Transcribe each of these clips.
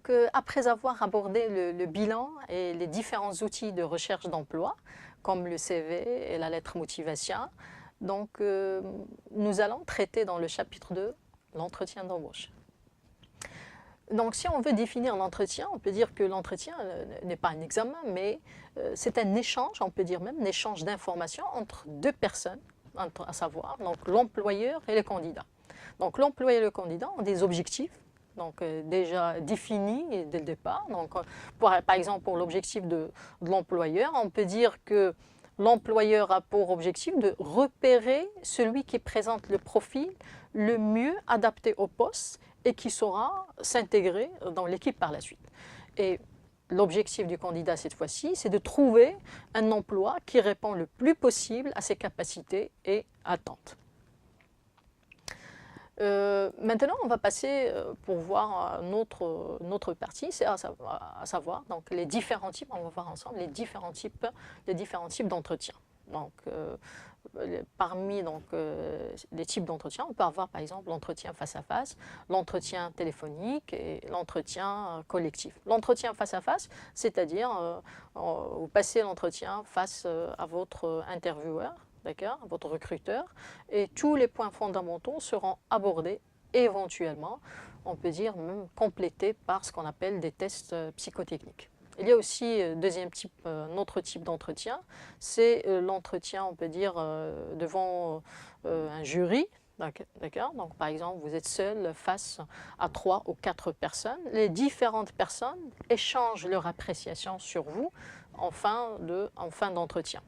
Donc, après avoir abordé le bilan et les différents outils de recherche d'emploi, comme le CV et la lettre motivation, donc, nous allons traiter dans le chapitre 2 l'entretien d'embauche. Donc, si on veut définir l'entretien, on peut dire que l'entretien n'est pas un examen, mais c'est un échange, on peut dire même un échange d'informations entre deux personnes, à savoir donc l'employeur et le candidat. Donc, l'employeur et le candidat ont des objectifs donc, déjà définis dès le départ. Donc, par exemple, pour l'objectif de l'employeur, on peut dire que l'employeur a pour objectif de repérer celui qui présente le profil le mieux adapté au poste et qui saura s'intégrer dans l'équipe par la suite. Et l'objectif du candidat cette fois-ci, c'est de trouver un emploi qui répond le plus possible à ses capacités et attentes. Maintenant, on va passer pour voir notre partie, c'est à savoir donc, les différents types, on va voir ensemble les différents types d'entretien. Donc, parmi donc, les types d'entretien, on peut avoir par exemple l'entretien face à face, l'entretien téléphonique et l'entretien collectif. L'entretien face à face, c'est-à-dire vous passez l'entretien face à votre intervieweur, d'accord, votre recruteur, et tous les points fondamentaux seront abordés éventuellement, on peut dire même complétés par ce qu'on appelle des tests psychotechniques. Il y a aussi notre type d'entretien, c'est l'entretien, on peut dire, devant un jury. D'accord. Donc, par exemple, vous êtes seul face à 3 ou 4 personnes. Les différentes personnes échangent leur appréciation sur vous en fin d'entretien.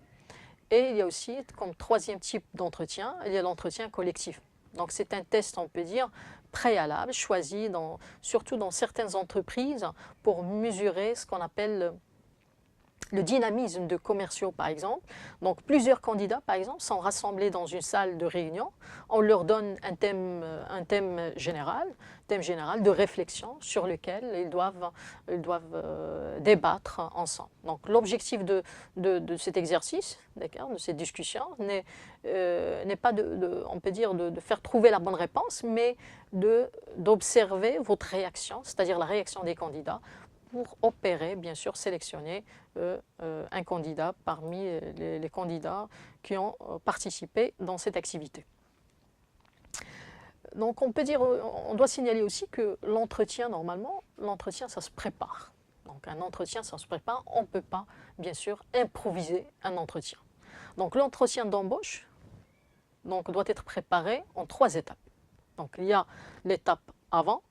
Et il y a aussi, comme troisième type d'entretien, il y a l'entretien collectif. Donc c'est un test, on peut dire, préalable, choisi surtout dans certaines entreprises pour mesurer ce qu'on appelle le dynamisme de commerciaux, par exemple. Donc plusieurs candidats, par exemple, sont rassemblés dans une salle de réunion. On leur donne un thème général de réflexion sur lequel ils doivent débattre ensemble. Donc l'objectif de cet exercice, de cette discussion, n'est pas on peut dire, de faire trouver la bonne réponse, mais d'observer votre réaction, c'est-à-dire la réaction des candidats, pour opérer, bien sûr, sélectionner un candidat parmi les candidats qui ont participé dans cette activité. Donc on peut dire, on doit signaler aussi que l'entretien, normalement, l'entretien ça se prépare. Donc un entretien ça se prépare, on ne peut pas, bien sûr, improviser un entretien. Donc l'entretien d'embauche doit être préparé en 3 étapes. Donc il y a l'étape avant,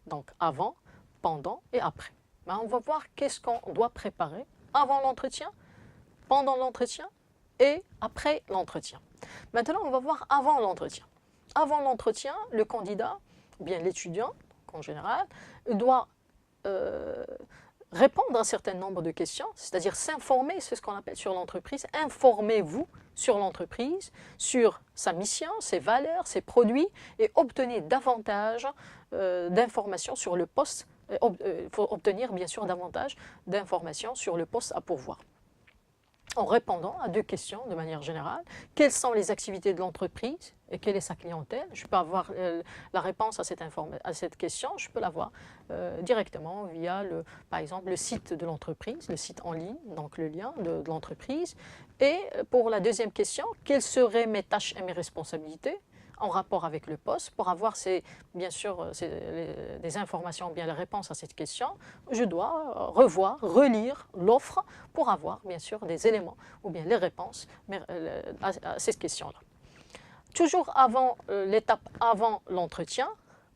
donc avant, pendant et après. Ben, on va voir qu'est-ce qu'on doit préparer avant l'entretien, pendant l'entretien et après l'entretien. Maintenant, on va voir avant l'entretien. Avant l'entretien, le candidat, ou bien l'étudiant en général, doit répondre à un certain nombre de questions, c'est-à-dire s'informer, c'est ce qu'on appelle sur l'entreprise. Informez-vous sur l'entreprise, sur sa mission, ses valeurs, ses produits, et obtenez davantage d'informations sur le poste. Il faut obtenir bien sûr davantage d'informations sur le poste à pourvoir. En répondant à 2 questions de manière générale. Quelles sont les activités de l'entreprise et quelle est sa clientèle? Je peux avoir la réponse à cette question, je peux l'avoir directement via, par exemple, le site de l'entreprise, le site en ligne, donc le lien de l'entreprise. Et pour la deuxième question, quelles seraient mes tâches et mes responsabilités en rapport avec le poste? Pour avoir bien sûr des informations, bien les réponses à cette question, je dois relire l'offre pour avoir bien sûr des éléments ou bien les réponses à cette question-là. Toujours avant l'étape avant l'entretien,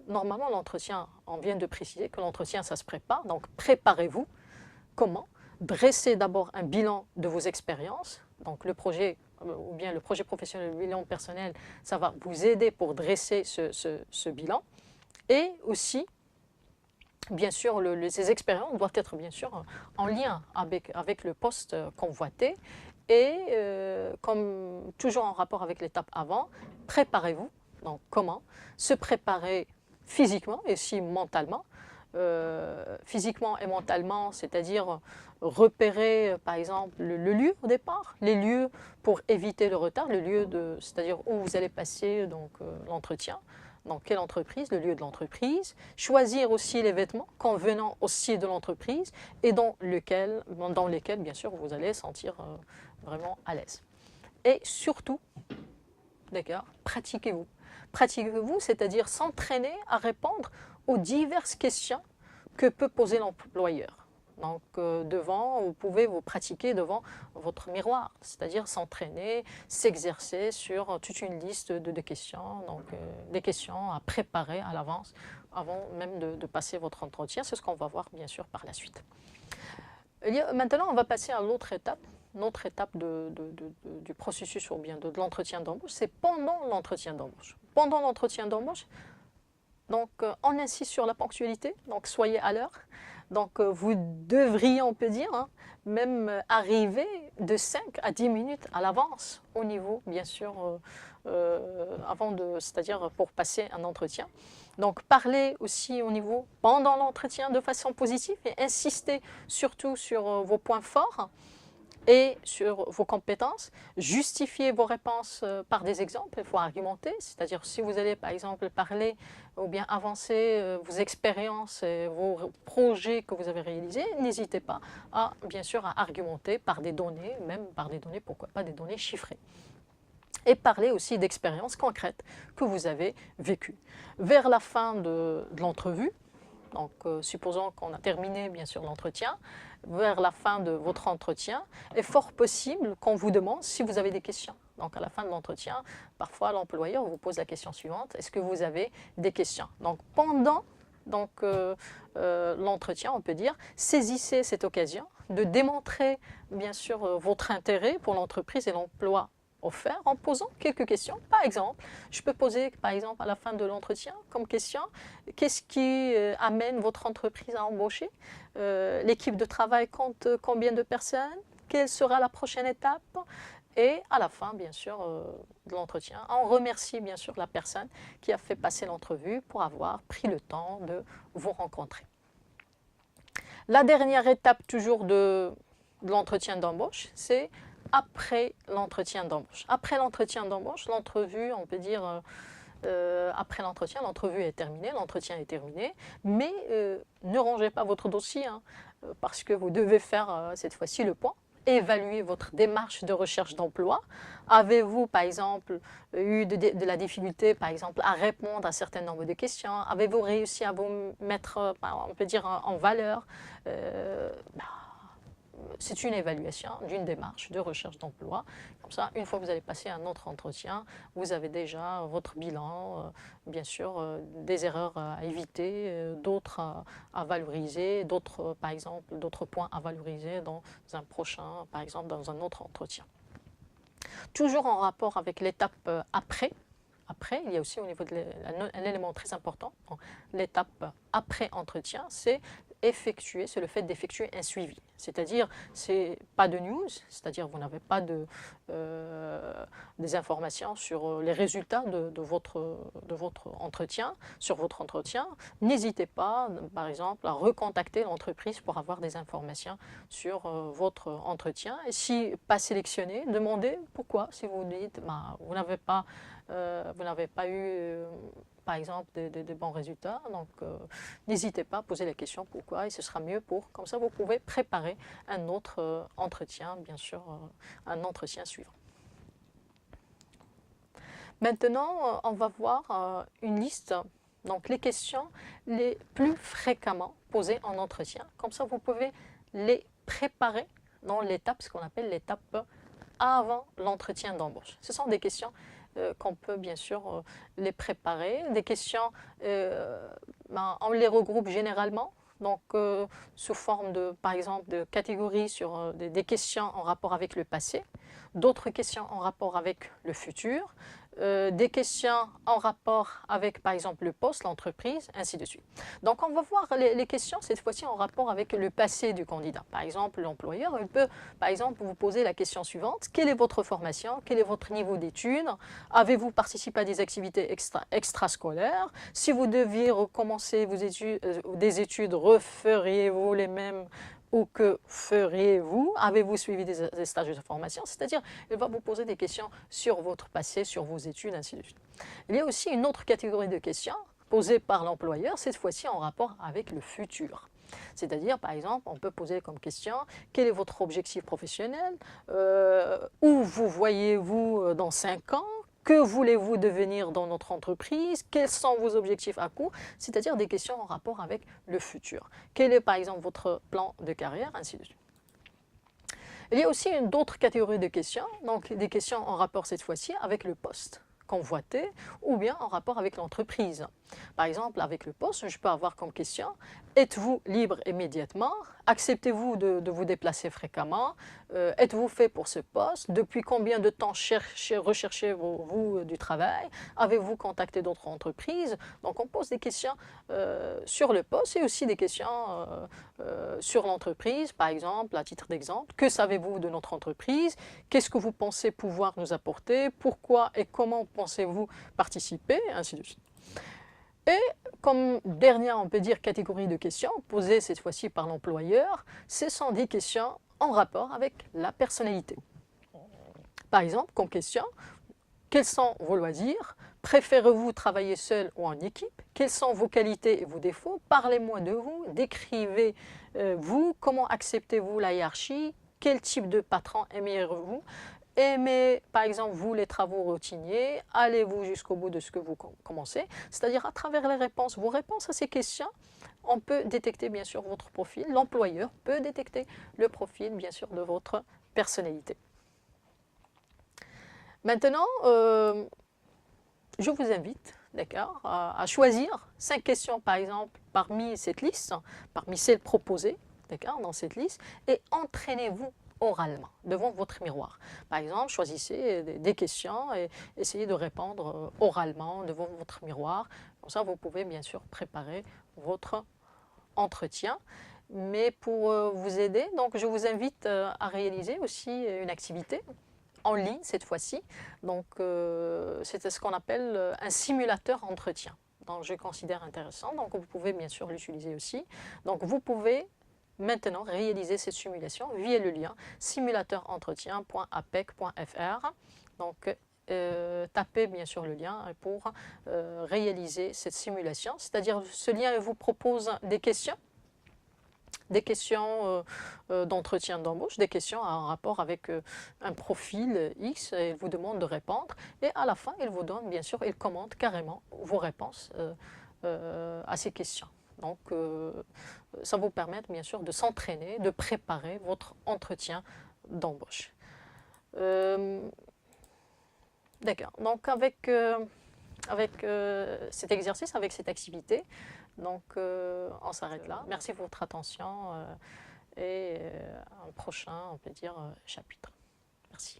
normalement l'entretien, on vient de préciser que l'entretien ça se prépare, donc préparez-vous. Comment? Dressez d'abord un bilan de vos expériences, donc le projet ou bien le projet professionnel, le bilan personnel, ça va vous aider pour dresser ce bilan. Et aussi, bien sûr, ces expériences doivent être bien sûr en lien avec le poste convoité. Et comme toujours en rapport avec l'étape avant, préparez-vous. Donc comment? Se préparer physiquement et aussi mentalement. Physiquement et mentalement, c'est-à-dire repérer par exemple le lieu au départ, les lieux pour éviter le retard, c'est-à-dire où vous allez passer l'entretien. dans quelle entreprise, le lieu de l'entreprise, choisir aussi les vêtements convenant aussi de l'entreprise et dans lesquels, bien sûr, vous allez sentir vraiment à l'aise. Et surtout, d'accord, pratiquez-vous. Pratiquez-vous, c'est-à-dire s'entraîner à répondre aux diverses questions que peut poser l'employeur. Donc, vous pouvez vous pratiquer devant votre miroir, c'est-à-dire s'entraîner, s'exercer sur toute une liste de questions, donc des questions à préparer à l'avance, avant même de passer votre entretien. C'est ce qu'on va voir bien sûr par la suite. Maintenant, on va passer à l'autre étape. Notre étape du processus ou bien de l'entretien d'embauche, c'est pendant l'entretien d'embauche. Pendant l'entretien d'embauche, donc on insiste sur la ponctualité, donc soyez à l'heure. Donc vous devriez, on peut dire, hein, même arriver de 5 à 10 minutes à l'avance au niveau, bien sûr, c'est-à-dire pour passer un entretien. Donc parlez aussi au niveau pendant l'entretien de façon positive et insistez surtout sur vos points forts et sur vos compétences, justifiez vos réponses par des exemples, il faut argumenter, c'est-à-dire si vous allez par exemple parler ou bien avancer vos expériences et vos projets que vous avez réalisés, n'hésitez pas à, bien sûr, à argumenter par des données, même par des données, pourquoi pas des données chiffrées. Et parler aussi d'expériences concrètes que vous avez vécues. Vers la fin de l'entrevue, donc supposons qu'on a terminé bien sûr l'entretien, vers la fin de votre entretien, est fort possible qu'on vous demande si vous avez des questions. Donc à la fin de l'entretien, parfois l'employeur vous pose la question suivante, est-ce que vous avez des questions? Donc pendant l'entretien, on peut dire, saisissez cette occasion de démontrer bien sûr votre intérêt pour l'entreprise et l'emploi offert en posant quelques questions. Par exemple, je peux poser par exemple à la fin de l'entretien comme question, qu'est-ce qui amène votre entreprise à embaucher? L'équipe de travail compte combien de personnes? Quelle sera la prochaine étape? Et à la fin, bien sûr, de l'entretien, on remercie bien sûr la personne qui a fait passer l'entrevue pour avoir pris le temps de vous rencontrer. La dernière étape toujours de l'entretien d'embauche, c'est après l'entretien d'embauche. Après l'entretien d'embauche, l'entrevue, on peut dire, après l'entretien, l'entrevue est terminée, l'entretien est terminé, mais ne rangez pas votre dossier, hein, parce que vous devez faire cette fois-ci le point, évaluer votre démarche de recherche d'emploi. Avez-vous, par exemple, eu de la difficulté, par exemple, à répondre à un certain nombre de questions? Avez-vous réussi à vous mettre, on peut dire, en valeur? C'est une évaluation d'une démarche de recherche d'emploi. Comme ça, une fois que vous allez passer un autre entretien, vous avez déjà votre bilan, bien sûr, des erreurs à éviter, d'autres à valoriser, d'autres, par exemple, d'autres points à valoriser dans un prochain, par exemple, dans un autre entretien. Toujours en rapport avec l'étape après. Après, il y a aussi au niveau de un élément très important, l'étape après entretien, c'est le fait d'effectuer un suivi. C'est-à-dire, c'est pas de news, c'est-à-dire vous n'avez pas des informations sur les résultats de votre entretien, sur votre entretien. N'hésitez pas, par exemple, à recontacter l'entreprise pour avoir des informations sur votre entretien. Et si pas sélectionné, demandez pourquoi. Si vous dites, vous n'avez pas eu par exemple des bons résultats, donc n'hésitez pas à poser la question pourquoi et ce sera mieux comme ça vous pouvez préparer un autre entretien, bien sûr, un entretien suivant. Maintenant, on va voir une liste, donc les questions les plus fréquemment posées en entretien, comme ça vous pouvez les préparer dans l'étape, ce qu'on appelle l'étape avant l'entretien d'embauche. Ce sont des questions qu'on peut bien sûr les préparer. Des questions, on les regroupe généralement, donc sous forme de, par exemple, de catégories sur des questions en rapport avec le passé, d'autres questions en rapport avec le futur, des questions en rapport avec, par exemple, le poste, l'entreprise, ainsi de suite. Donc, on va voir les questions, cette fois-ci, en rapport avec le passé du candidat. Par exemple, l'employeur, il peut, par exemple, vous poser la question suivante. Quelle est votre formation? Quel est votre niveau d'études? Avez-vous participé à des activités extrascolaires? Si vous deviez recommencer des études, referiez-vous les mêmes ou que feriez-vous? Avez-vous suivi des stages de formation? C'est-à-dire, il va vous poser des questions sur votre passé, sur vos études, ainsi de suite. Il y a aussi une autre catégorie de questions posées par l'employeur, cette fois-ci en rapport avec le futur. C'est-à-dire, par exemple, on peut poser comme question, quel est votre objectif professionnel? Où vous voyez-vous dans 5 ans? Que voulez-vous devenir dans notre entreprise? Quels sont vos objectifs à court? C'est-à-dire des questions en rapport avec le futur. Quel est par exemple votre plan de carrière? Ainsi de suite. Il y a aussi d'autres catégories de questions, donc des questions en rapport cette fois-ci avec le poste convoité ou bien en rapport avec l'entreprise. Par exemple, avec le poste, je peux avoir comme question, êtes-vous libre immédiatement? Acceptez-vous de vous déplacer fréquemment? Êtes-vous fait pour ce poste? Depuis combien de temps recherchez-vous du travail? Avez-vous contacté d'autres entreprises? Donc on pose des questions sur le poste et aussi des questions sur l'entreprise, par exemple, à titre d'exemple, que savez-vous de notre entreprise? Qu'est-ce que vous pensez pouvoir nous apporter? Pourquoi et comment pensez-vous participer? Ainsi de suite. Et comme dernière, on peut dire, catégorie de questions posées cette fois-ci par l'employeur, ce sont des questions en rapport avec la personnalité. Par exemple, comme question, quels sont vos loisirs? Préférez-vous travailler seul ou en équipe? Quelles sont vos qualités et vos défauts? Parlez-moi de vous, décrivez-vous, comment acceptez-vous la hiérarchie? Quel type de patron aimeriez-vous? Aimez, par exemple, vous, les travaux routiniers? Allez-vous jusqu'au bout de ce que vous commencez? C'est-à-dire, à travers les réponses, vos réponses à ces questions, on peut détecter, bien sûr, votre profil. L'employeur peut détecter le profil, bien sûr, de votre personnalité. Maintenant, je vous invite, d'accord, à choisir 5 questions, par exemple, parmi cette liste, parmi celles proposées, d'accord, dans cette liste, et entraînez-vous oralement devant votre miroir. Par exemple, choisissez des questions et essayez de répondre oralement devant votre miroir. Comme ça, vous pouvez bien sûr préparer votre entretien. Mais pour vous aider, donc je vous invite à réaliser aussi une activité en ligne cette fois-ci. Donc c'est ce qu'on appelle un simulateur entretien. Donc je considère intéressant. Donc vous pouvez bien sûr l'utiliser aussi. Donc vous pouvez maintenant réaliser cette simulation via le lien simulateurentretien.apec.fr. Donc tapez bien sûr le lien pour réaliser cette simulation. C'est-à-dire ce lien vous propose des questions d'entretien d'embauche, des questions en rapport avec un profil X, et il vous demande de répondre, et à la fin, il vous donne, bien sûr, il commente carrément vos réponses à ces questions. Donc, ça vous permet, bien sûr, de s'entraîner, de préparer votre entretien d'embauche. D'accord. Donc, avec cet exercice, avec cette activité, donc on s'arrête là. Merci pour votre attention et un prochain, on peut dire, chapitre. Merci.